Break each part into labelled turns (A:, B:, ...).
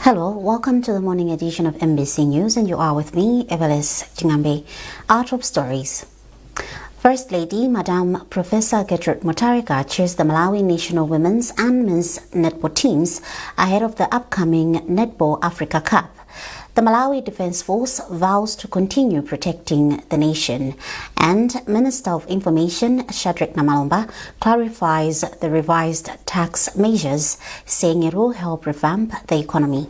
A: Hello, welcome to the morning edition of MBC News, and you are with me, Evelis Chingambe. Our top stories. First Lady, Madam Professor Gertrude Mutharika chairs the Malawi national women's and men's netball teams ahead of the upcoming Netball Africa Cup. The Malawi Defence Force vows to continue protecting the nation, and Minister of Information Shadrack Namalomba clarifies the revised tax measures, saying it will help revamp the economy.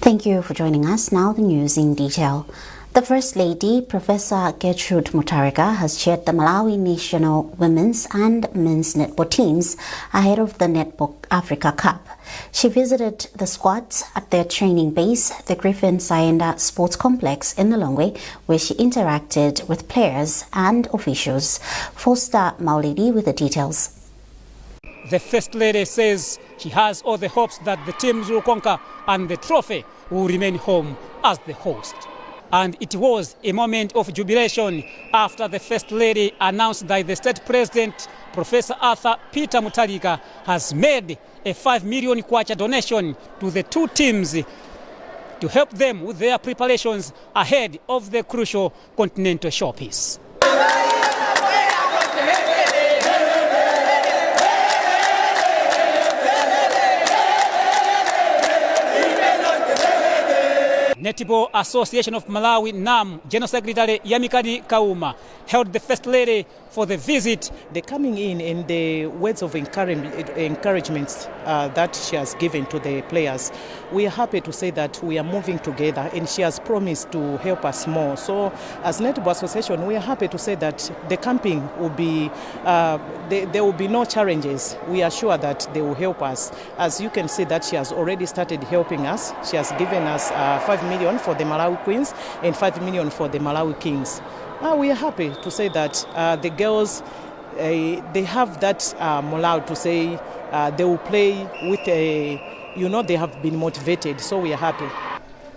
A: Thank you for joining us. Now the news in detail. The First Lady, Professor Gertrude Mutharika, has chaired the Malawi national women's and men's netball teams ahead of the Netball Africa Cup. She visited the squads at their training base, the Griffin Sayenda Sports Complex in Lilongwe, where she interacted with players and officials. Foster Maulidi with the details.
B: The First Lady says she has all the hopes that the teams will conquer and the trophy will remain home as the host. And it was a moment of jubilation after the First Lady announced that the State President, Professor Arthur Peter Mutharika, has made a 5 million kwacha donation to the two teams to help them with their preparations ahead of the crucial continental showpiece. Netball Association of Malawi NAM General Secretary Yamikani Kauma held the First Lady for the visit.
C: The coming in and the words of encouragement that she has given to the players, we are happy to say that we are moving together and she has promised to help us more. So as Netball Association, we are happy to say that the camping will be, there will be no challenges. We are sure that they will help us. As you can see that she has already started helping us. She has given us 5 million for the Malawi Queens and 5 million for the Malawi Kings. We are happy to say that the girls, they have that morale to say they will play with they have been motivated, so we are happy.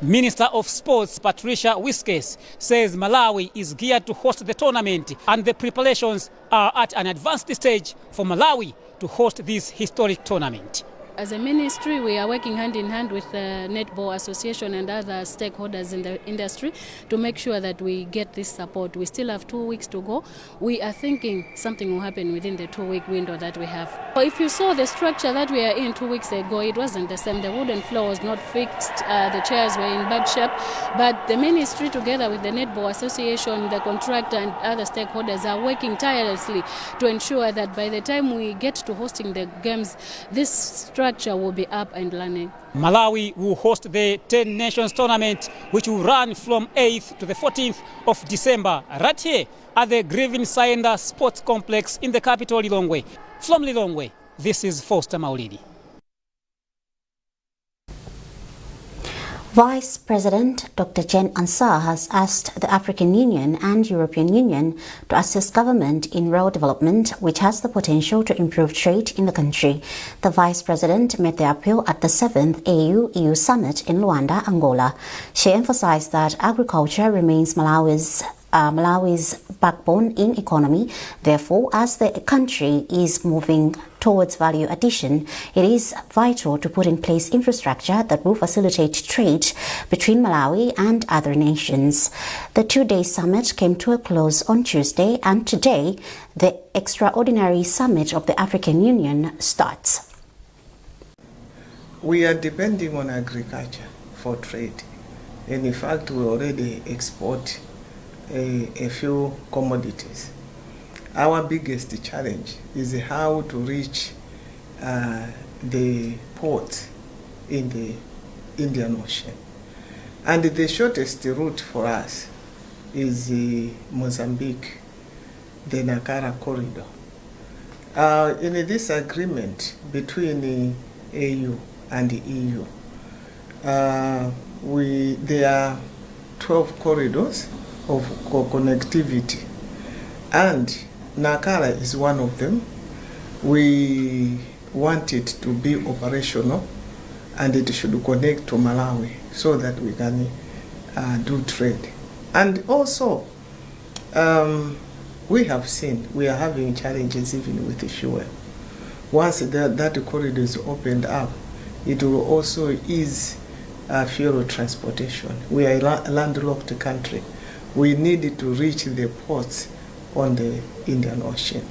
B: Minister of Sports Patricia Wiskes says Malawi is geared to host the tournament and the preparations are at an advanced stage for Malawi to host this historic tournament.
D: As a ministry, we are working hand in hand with the Netball Association and other stakeholders in the industry to make sure that we get this support. We still have 2 weeks to go. We are thinking something will happen within the 2-week window that we have. If you saw the structure that we are in 2 weeks ago, it wasn't the same. The wooden floor was not fixed. The chairs were in bad shape. But the ministry, together with the Netball Association, the contractor and other stakeholders, are working tirelessly to ensure that by the time we get to hosting the games, this structure will be up and running.
B: Malawi will host the 10 Nations tournament, which will run from 8th to the 14th of December, right here at the Griffin Sayenda Sports Complex in the capital, Lilongwe. From Lilongwe, this is Foster Maulidi.
A: Vice President Dr. Jen Ansah has asked the African Union and European Union to assist government in rural development, which has the potential to improve trade in the country. The Vice President made the appeal at the 7th AU-EU Summit in Luanda, Angola. She emphasized that agriculture remains Malawi's backbone in economy. Therefore, as the country is moving towards value addition, it is vital to put in place infrastructure that will facilitate trade between Malawi and other nations. The 2-day summit came to a close on Tuesday, and today the extraordinary summit of the African Union starts.
E: We are depending on agriculture for trade, and in fact we already export a few commodities. Our biggest challenge is how to reach the ports in the Indian Ocean. And the shortest route for us is Mozambique, the Nakara corridor. In this agreement between the AU and the EU, there are 12 corridors of connectivity, and Nakara is one of them. We want it to be operational, and it should connect to Malawi so that we can do trade. And also, we have seen we are having challenges even with the fuel. Once that corridor is opened up, it will also ease fuel transportation. We are a landlocked country. We need to reach the ports on the Indian Ocean.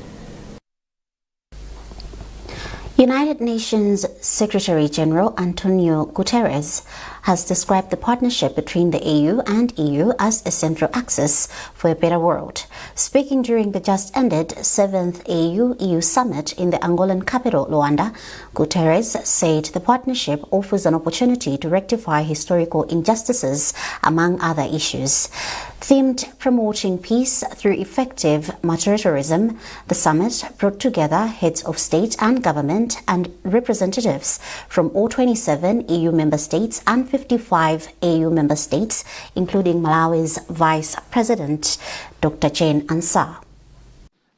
A: United Nations Secretary General Antonio Guterres has described the partnership between the AU and EU as a central axis for a better world. Speaking during the just-ended 7th AU-EU Summit in the Angolan capital, Luanda, Guterres said the partnership offers an opportunity to rectify historical injustices, among other issues. Themed Promoting Peace Through Effective Multilateralism, the summit brought together heads of state and government and representatives from all 27 EU member states and 55 AU member states, including Malawi's Vice President, Dr. Jane Ansah.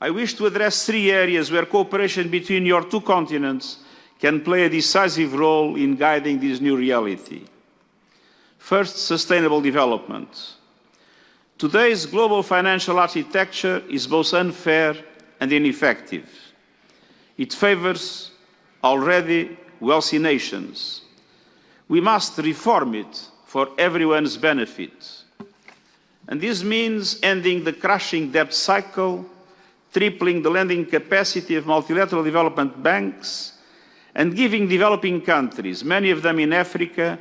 F: I wish to address three areas where cooperation between your two continents can play a decisive role in guiding this new reality. First, sustainable development. Today's global financial architecture is both unfair and ineffective. It favors already wealthy nations. We must reform it for everyone's benefit. And this means ending the crashing debt cycle, tripling the lending capacity of multilateral development banks, and giving developing countries, many of them in Africa,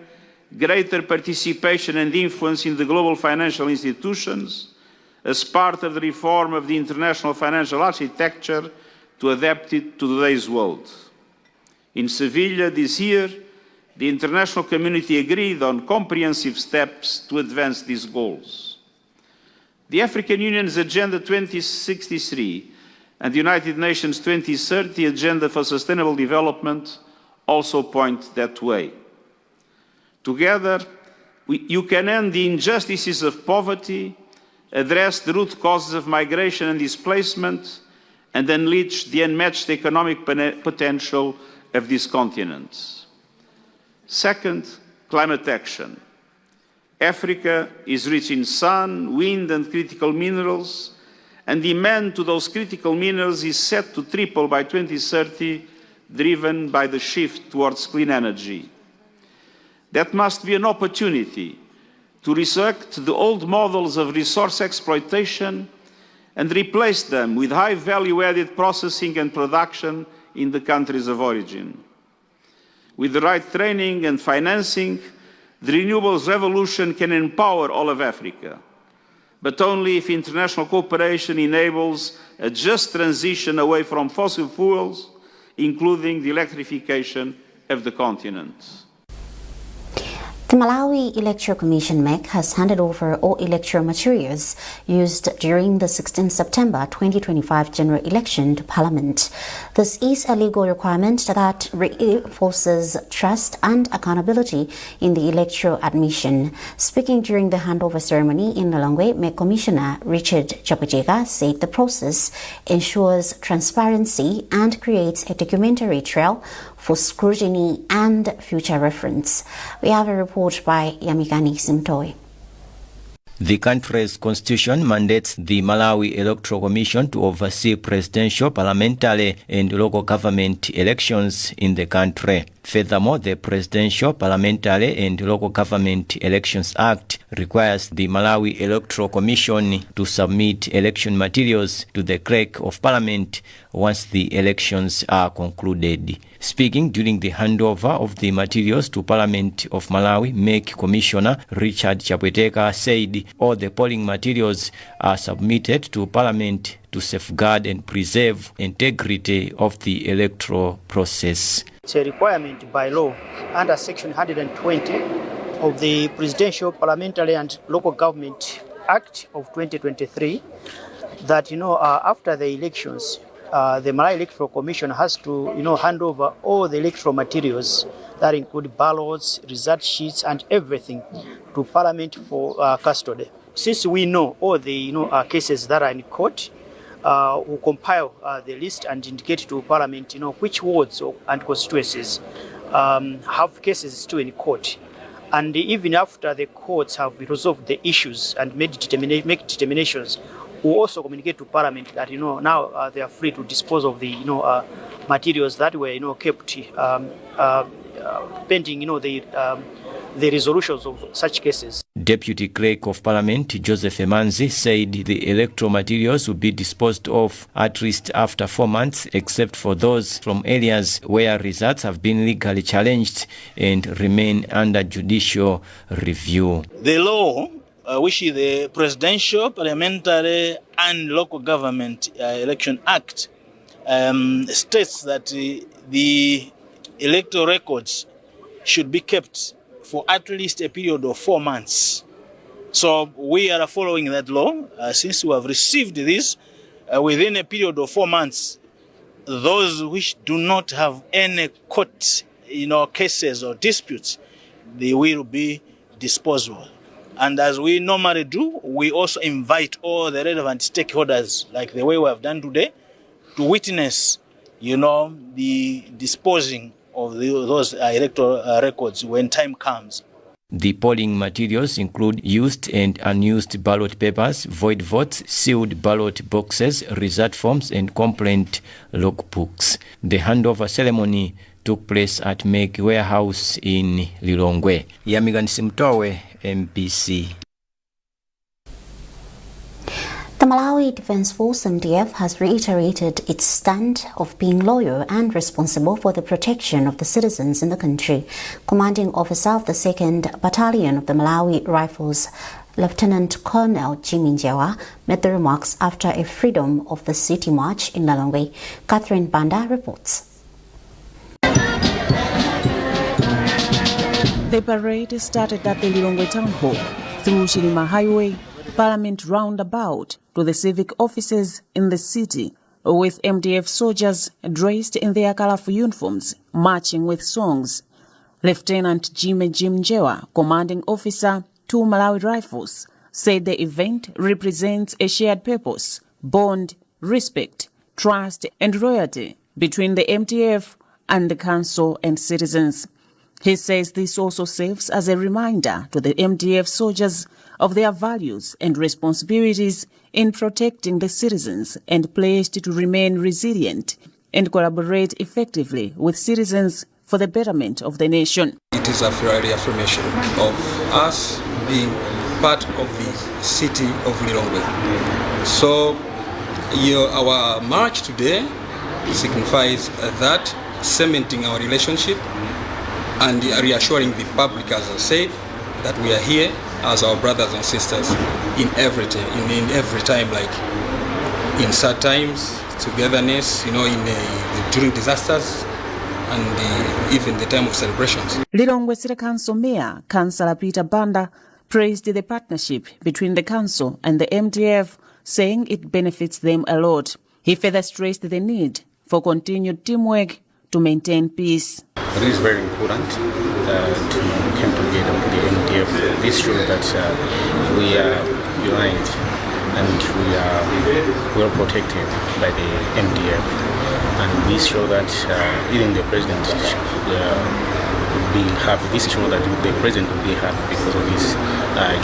F: greater participation and influence in the global financial institutions as part of the reform of the international financial architecture to adapt it to today's world. In Seville this year, the international community agreed on comprehensive steps to advance these goals. The African Union's Agenda 2063 and the United Nations 2030 Agenda for Sustainable Development also point that way. Together, you can end the injustices of poverty, address the root causes of migration and displacement, and unleash the unmatched economic potential of this continent. Second, climate action. Africa is rich in sun, wind, and critical minerals, and demand to those critical minerals is set to triple by 2030, driven by the shift towards clean energy. That must be an opportunity to resurrect the old models of resource exploitation and replace them with high value-added processing and production in the countries of origin. With the right training and financing, the renewables revolution can empower all of Africa, but only if international cooperation enables a just transition away from fossil fuels, including the electrification of the continent.
A: The Malawi Electoral Commission (MEC) has handed over all electoral materials used during the 16 September 2025 general election to Parliament. This is a legal requirement that reinforces trust and accountability in the electoral admission. Speaking during the handover ceremony in Lilongwe, MEC Commissioner Richard Chapujega said the process ensures transparency and creates a documentary trail for scrutiny and future reference. We have a report by Yamikani Simtoy.
G: The country's constitution mandates the Malawi Electoral Commission to oversee presidential, parliamentary, and local government elections in the country. Furthermore, the Presidential, Parliamentary, and Local Government Elections Act requires the Malawi Electoral Commission to submit election materials to the Clerk of Parliament once the elections are concluded. Speaking during the handover of the materials to Parliament of Malawi, MEC Commissioner Richard Chapujega said all the polling materials are submitted to Parliament to safeguard and preserve integrity of the electoral process.
H: It's a requirement by law under Section 120 of the Presidential, Parliamentary and Local Government Act of 2023 that, after the elections, the Malawi Electoral Commission has to, hand over all the electoral materials that include ballots, result sheets, and everything to Parliament for custody. Since we know all the cases that are in court, will compile the list and indicate to Parliament, which wards and constituencies have cases still in court. And even after the courts have resolved the issues and make determinations, we'll also communicate to Parliament that now they are free to dispose of the materials that were kept pending the resolutions of such cases.
G: Deputy Clerk of Parliament Joseph Emanzi said the electoral materials will be disposed of at least after 4 months, except for those from areas where results have been legally challenged and remain under judicial review.
I: The law, which is the Presidential, Parliamentary and Local Government Election Act, states that the electoral records should be kept for at least a period of 4 months. So we are following that law. Since we have received this, within a period of 4 months, those which do not have any court cases or disputes, they will be disposed of. And as we normally do, we also invite all the relevant stakeholders, like the way we have done today, to witness the disposing of those electoral records when time comes.
G: The polling materials include used and unused ballot papers, void votes, sealed ballot boxes, result forms, and complaint logbooks. The handover ceremony took place at Meg Warehouse in Lilongwe. Yamigan Simtowe, MPC.
A: The Malawi Defence Force MDF has reiterated its stand of being loyal and responsible for the protection of the citizens in the country. Commanding Officer of the 2nd Battalion of the Malawi Rifles, Lieutenant Colonel Jimmy Njewa, made the remarks after a Freedom of the City march in Lilongwe. Catherine Banda reports.
J: The parade started at the Lilongwe Town Hall through Shilima Highway, Parliament roundabout to the civic offices in the city, with MDF soldiers dressed in their colorful uniforms, marching with songs. Lieutenant Jimmy Njewa, commanding officer to Malawi Rifles, said the event represents a shared purpose, bond, respect, trust and loyalty between the MDF and the council and citizens. He says this also serves as a reminder to the MDF soldiers of their values and responsibilities in protecting the citizens and pledged to remain resilient and collaborate effectively with citizens for the betterment of the nation.
K: It is a reaffirmation of us being part of the city of Lilongwe. So our march today signifies that, cementing our relationship and reassuring the public, as I said, that we are here as our brothers and sisters in every time, like in sad times, togetherness, during disasters, and even the time of celebrations.
J: Lilongwe City Council Mayor, Councillor Peter Banda, praised the partnership between the council and the MDF, saying it benefits them a lot. He further stressed the need for continued teamwork to maintain peace.
L: It is very important to come together with the MDF. This shows that we are united and we are well protected by the MDF. And this shows that even the president will be happy. This shows that the president will be happy because of this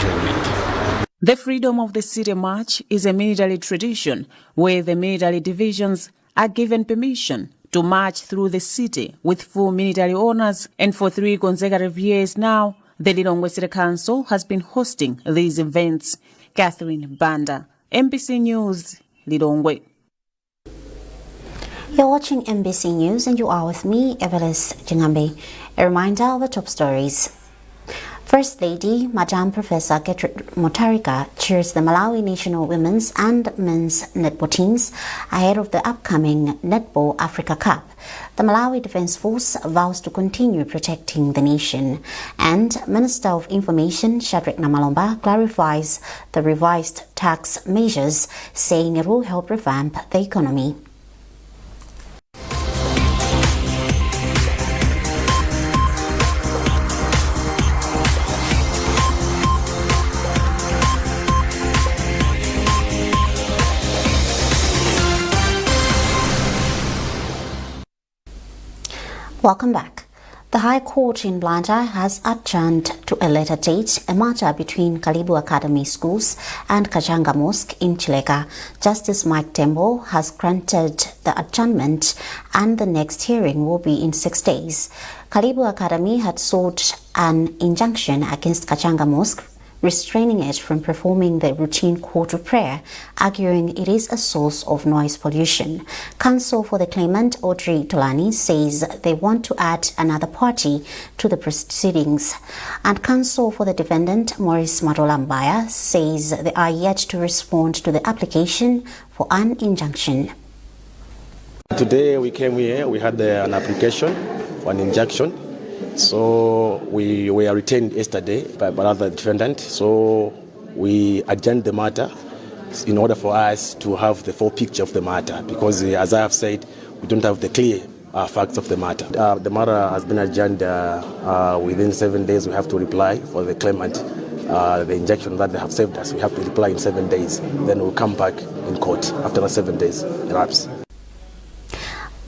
L: joint.
J: The Freedom of the City March is a military tradition where the military divisions are given permission to march through the city with full military honors, and for 3 consecutive years now, the Lilongwe City Council has been hosting these events. Catherine Banda, MBC News, Lilongwe.
A: You're watching MBC News and you are with me, Evelis Jingambe. A reminder of the top stories. First Lady, Madam Professor Gertrude Mutharika, cheers the Malawi national women's and men's netball teams ahead of the upcoming Netball Africa Cup. The Malawi Defence Force vows to continue protecting the nation. And Minister of Information Shadrack Namalomba clarifies the revised tax measures, saying it will help revamp the economy. Welcome back. The High Court in Blantyre has adjourned to a later date a matter between Kalibu Academy Schools and Kachanga Mosque in Chileka. Justice Mike Tembo has granted the adjournment and the next hearing will be in 6 days. Kalibu Academy had sought an injunction against Kachanga Mosque, restraining it from performing the routine call to prayer, arguing it is a source of noise pollution. Counsel for the claimant, Audrey Tolani, says they want to add another party to the proceedings. And counsel for the defendant, Maurice Matolambaya, says they are yet to respond to the application for an injunction.
M: Today we came here, we had an application for an injunction. So we were retained yesterday by another defendant. So we adjourned the matter in order for us to have the full picture of the matter, because as I have said, we don't have the clear facts of the matter. The matter has been adjourned within 7 days. We have to reply for the claimant. The injunction that they have saved us, we have to reply in 7 days. Then we'll come back in court after the 7 days elapse.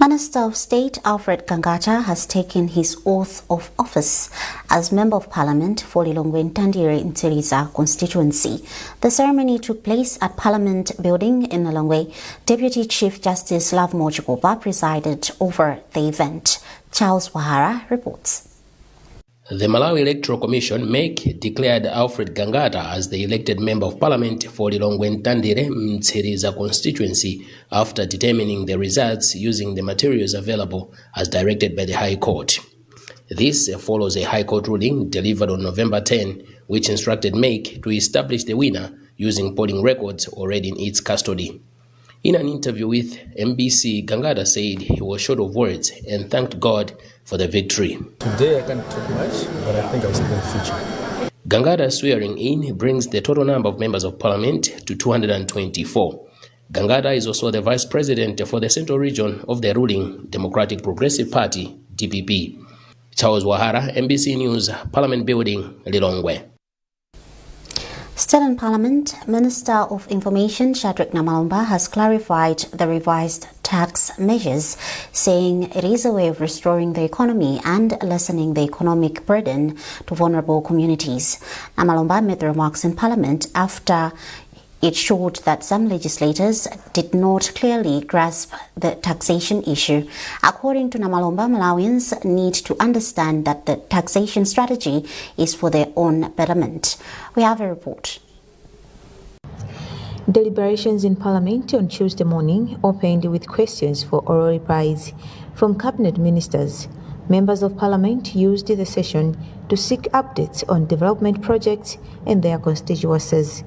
A: Minister of State Alfred Gangata has taken his oath of office as Member of Parliament for Lilongwe Ntandire in Teriza constituency. The ceremony took place at Parliament Building in Lilongwe. Deputy Chief Justice Lovemore Chikoba presided over the event. Charles Wahara reports.
N: The Malawi Electoral Commission MEC declared Alfred Gangata as the elected Member of Parliament for Lilongwe Ntandire Mtsiriza constituency after determining the results using the materials available as directed by the High Court. This follows a High Court ruling delivered on November 10, which instructed MEC to establish the winner using polling records already in its custody. In an interview with MBC, Gangata said he was short of words and thanked God for the victory.
O: Today I can't talk much, but I think I'll speak in the future.
N: Gangata's swearing in brings the total number of members of parliament to 224. Gangata is also the vice president for the central region of the ruling Democratic Progressive Party, DPP. Charles Wahara, MBC News, Parliament Building, Lilongwe.
A: Still in Parliament, Minister of Information Shadrack Namalomba has clarified the revised tax measures, saying it is a way of restoring the economy and lessening the economic burden to vulnerable communities. Namalomba made the remarks in Parliament after it showed that some legislators did not clearly grasp the taxation issue. According to Namalomba, Malawians need to understand that the taxation strategy is for their own betterment. We have a report.
P: Deliberations in Parliament on Tuesday morning opened with questions for oral replies from cabinet ministers. Members of Parliament used the session to seek updates on development projects in their constituencies.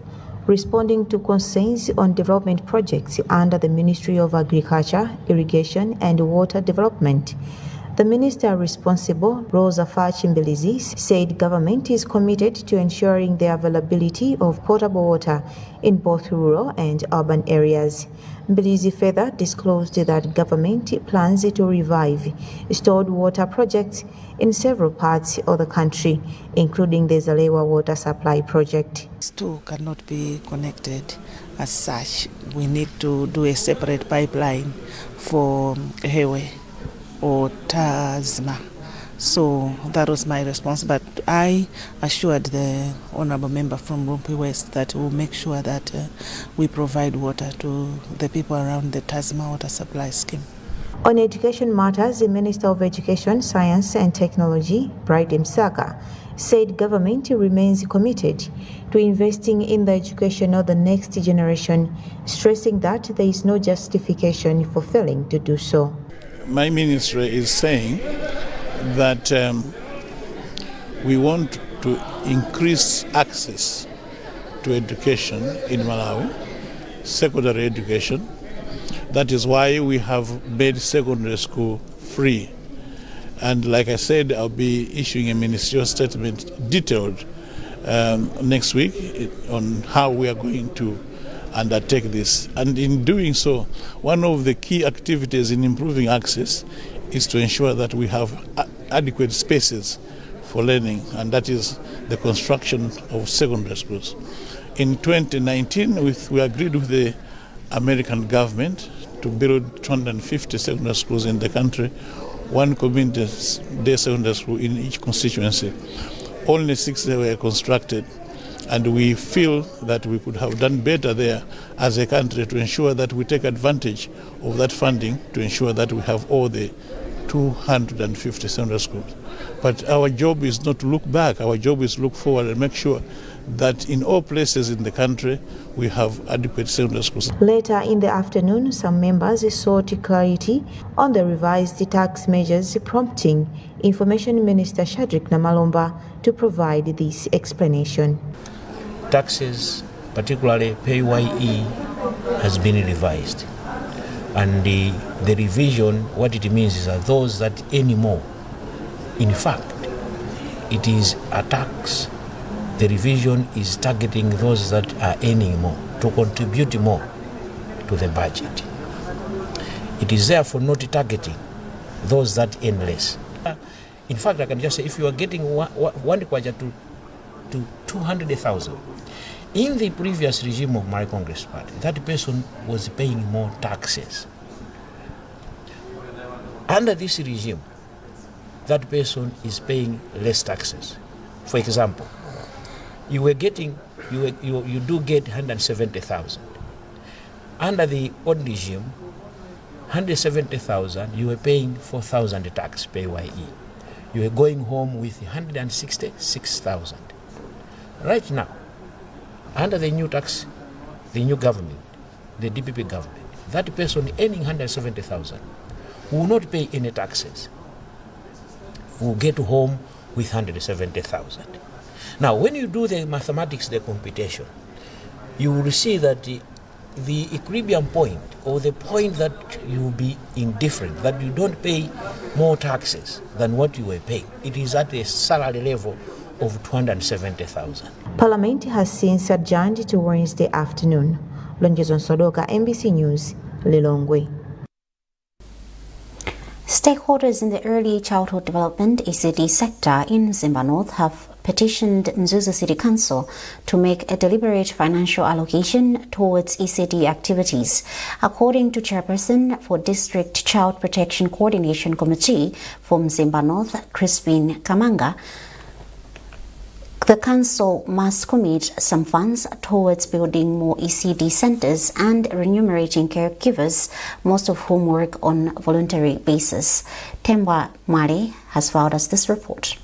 P: Responding to concerns on development projects under the Ministry of Agriculture, Irrigation and Water Development, the minister responsible, Rosa Fachimbilizi, said government is committed to ensuring the availability of potable water in both rural and urban areas. Mbilizi further disclosed that government plans to revive stored water projects in several parts of the country, including the Zalewa water supply project.
Q: These two cannot be connected as such. We need to do a separate pipeline for Hewe or Tazma. So that was my response, but I assured the Honourable Member from Rumpi West that we'll make sure that we provide water to the people around the Tazma water supply scheme.
P: On education matters, the Minister of Education, Science and Technology, Bright Msaka, said government remains committed to investing in the education of the next generation, stressing that there is no justification for failing to do so.
R: My ministry is saying that we want to increase access to education in Malawi, secondary education. That is why we have made secondary school free. And like I said, I'll be issuing a ministerial statement detailed next week on how we are going to undertake this. And in doing so, one of the key activities in improving access is to ensure that we have adequate spaces for learning, and that is the construction of secondary schools. In 2019, we agreed with the American government to build 250 secondary schools in the country, one community-day secondary school in each constituency. Only 6 were constructed, and we feel that we could have done better there as a country to ensure that we take advantage of that funding to ensure that we have all the 250 secondary schools. But our job is not to look back, our job is to look forward and make sure that in all places in the country we have adequate secondary schools.
P: Later in the afternoon, some members sought clarity on the revised tax measures, prompting Information Minister Shadrack Namalomba to provide this explanation.
S: Taxes, particularly PAYE, has been revised. And the revision, what it means is that those that earn more, in fact, it is a tax. The revision is targeting those that are earning more, to contribute more to the budget. It is therefore not targeting those that earn less. In fact, I can just say, if you are getting one kwacha to 200,000, in the previous regime of my Congress Party, that person was paying more taxes. Under this regime, that person is paying less taxes. For example, you do get 170,000. Under the old regime, 170,000, you were paying 4,000 tax PAYE. You were going home with 166,000. Right now, under the new tax, the new government, the DPP government, that person earning 170,000 will not pay any taxes, will get home with 170,000. Now, when you do the mathematics, the computation, you will see that the equilibrium point, or the point that you will be indifferent, that you don't pay more taxes than what you were paying, it is at a salary level of 270,000.
P: Parliament has since adjourned to Wednesday afternoon. Lonjeson Sodoka, NBC News, Lilongwe.
A: Stakeholders in the early childhood development ECD sector in Zimba North have petitioned Mzuzu City Council to make a deliberate financial allocation towards ECD activities. According to Chairperson for District Child Protection Coordination Committee from Zimba North, Crispin Kamanga, the council must commit some funds towards building more ECD centers and remunerating caregivers, most of whom work on a voluntary basis. Tamvani has filed us this report.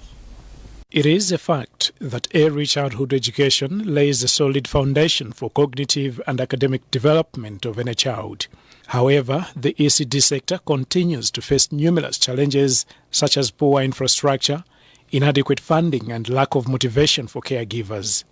T: It is a fact that early childhood education lays a solid foundation for cognitive and academic development of any child. However, the ECD sector continues to face numerous challenges such as poor infrastructure, inadequate funding and lack of motivation for caregivers.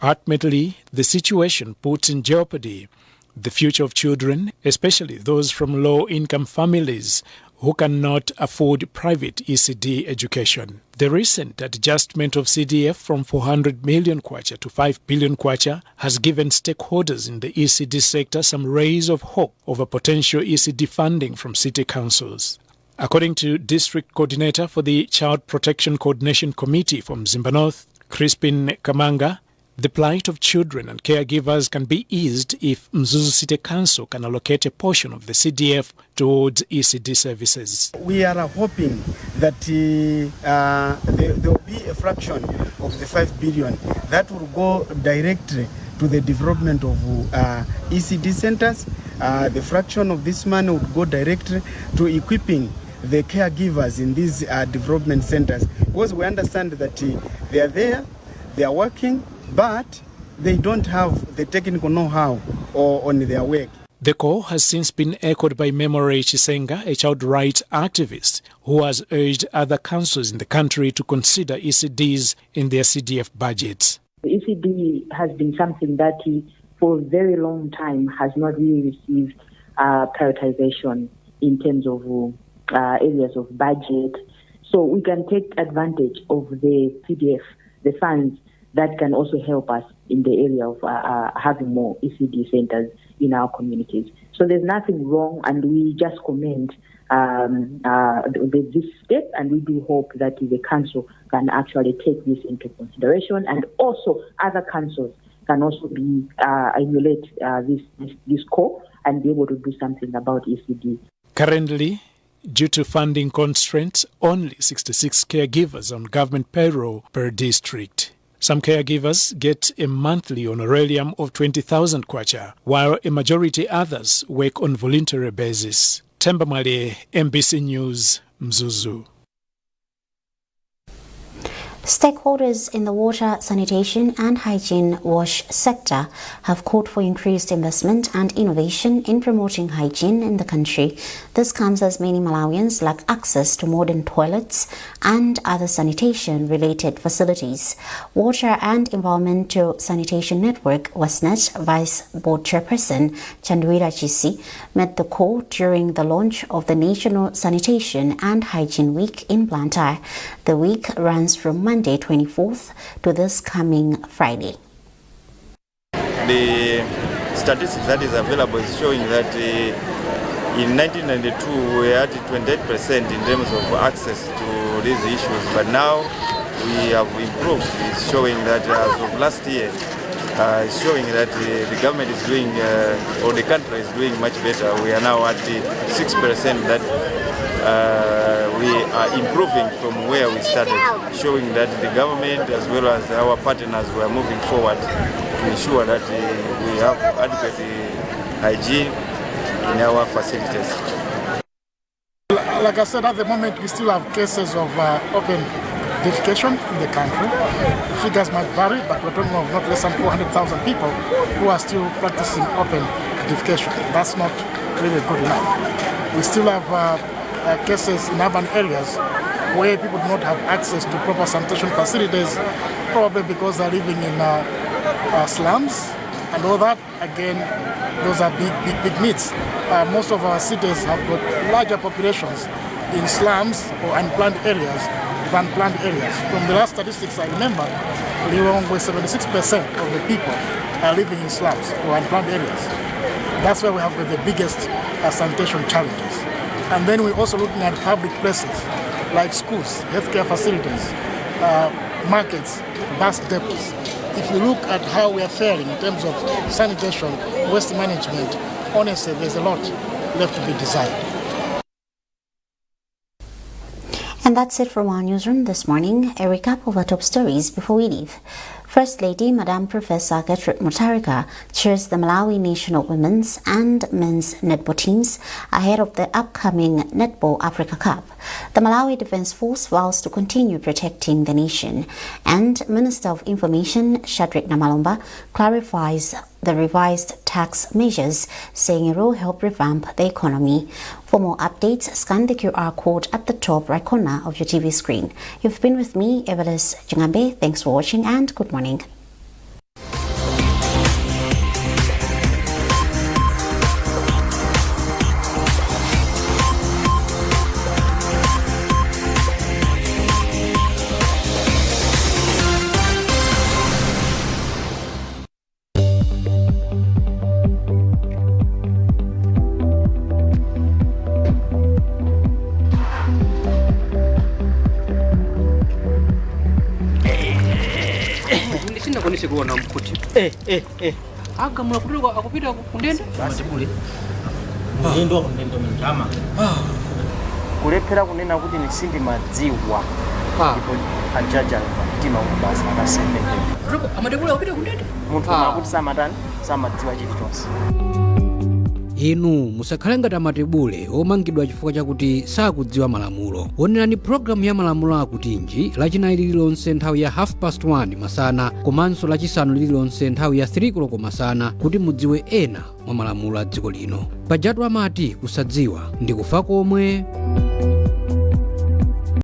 T: Ultimately, the situation puts in jeopardy the future of children, especially those from low-income families who cannot afford private ECD education. The recent adjustment of CDF from 400 million kwacha to 5 billion kwacha has given stakeholders in the ECD sector some rays of hope over potential ECD funding from city councils. According to District Coordinator for the Child Protection Coordination Committee from Zimba North, Crispin Kamanga, the plight of children and caregivers can be eased if Mzuzu City Council can allocate a portion of the CDF towards ECD services.
U: We are hoping that there will be a fraction of the 5 billion that will go directly to the development of ECD centers. The fraction of this money would go directly to equipping the caregivers in these development centers, because we understand that they are there, they are working, but they don't have the technical know-how on their work.
T: The call has since been echoed by Memory Chisenga, a child rights activist, who has urged other councils in the country to consider ECDs in their CDF budgets.
V: The ECD has been something that for a very long time has not really received prioritization in terms of areas of budget. So we can take advantage of the CDF, the funds that can also help us in the area of having more ECD centers in our communities. So there's nothing wrong, and we just commend this step, and we do hope that the council can actually take this into consideration, and also other councils can also be emulate this call and be able to do something about ECD.
T: Currently, due to funding constraints, only 66 caregivers on government payroll per district. Some caregivers get a monthly honorarium of 20,000 kwacha, while a majority others work on voluntary basis. Tamvani, MBC News, Mzuzu.
A: Stakeholders in the water, sanitation and hygiene wash sector have called for increased investment and innovation in promoting hygiene in the country. This comes as many Malawians lack access to modern toilets and other sanitation-related facilities. Water and Environmental Sanitation Network WASNET Vice Board Chairperson Chandwira Chisi met the call during the launch of the National Sanitation and Hygiene Week in Blantyre. The week runs from Monday 24th to this coming Friday.
C: The statistics that is available is showing that in 1992 we had 28% in terms of access to these issues, but now we have improved. It's showing that as of last year, it's showing that the government is doing, or the country is doing much better. We are now at the 6% that we are improving from where we started, showing that the government as well as our partners were moving forward to ensure that we have adequate hygiene in our facilities.
D: Like I said, at the moment we still have cases of open defecation in the country. Figures might vary, but we're talking of not less than 400,000 people who are still practicing open defecation. That's not really good enough. We still have cases in urban areas where people do not have access to proper sanitation facilities, probably because they're living in slums and all that. Again, those are big needs. Most of our cities have got larger populations in slums or unplanned areas than planned areas. From the last statistics I remember, Lero, 76% of the people are living in slums or unplanned areas. That's where we have got the biggest sanitation challenges. And then we're also looking at public places like schools, healthcare facilities, markets, bus depots. If you look at how we are faring in terms of sanitation, waste management, honestly, there's a lot left to be desired.
A: And that's it from our newsroom this morning. A recap of our top stories before we leave. First Lady, Madam Professor Gertrude Mutharika, chairs the Malawi National Women's and Men's Netball teams ahead of the upcoming Netball Africa Cup. The Malawi Defence Force vows to continue protecting the nation. And Minister of Information, Shadrack Namalomba, clarifies the revised tax measures, saying it will help revamp the economy. For more updates, scan the QR code at the top right corner of your TV screen. You've been with me, Evelis Jungambe. Thanks for watching and good morning.
W: Agamula kutuka akupita kundende basi kule ndendo mtama kulephera kunena kuti nisindi madziwa ndipo ajaja mtima ubasa akasembende ndipo amadekula kupita kundende munthu akuti samatani samadziwa chilichonse.
X: Inu musakhale ngati amatebule omangidwa chifukwa chakuti sakudziwa malamulo. Onerani programu ya malamulo akutinji lachinayi lililonse nthawi ya 1:30 masana komanso lachisanu lililonse nthawi ya 3 koloko masana kuti mudziwe ena mwa malamulo a dziko lino. Pajatu amati kusadziwa ndi kufa komwe.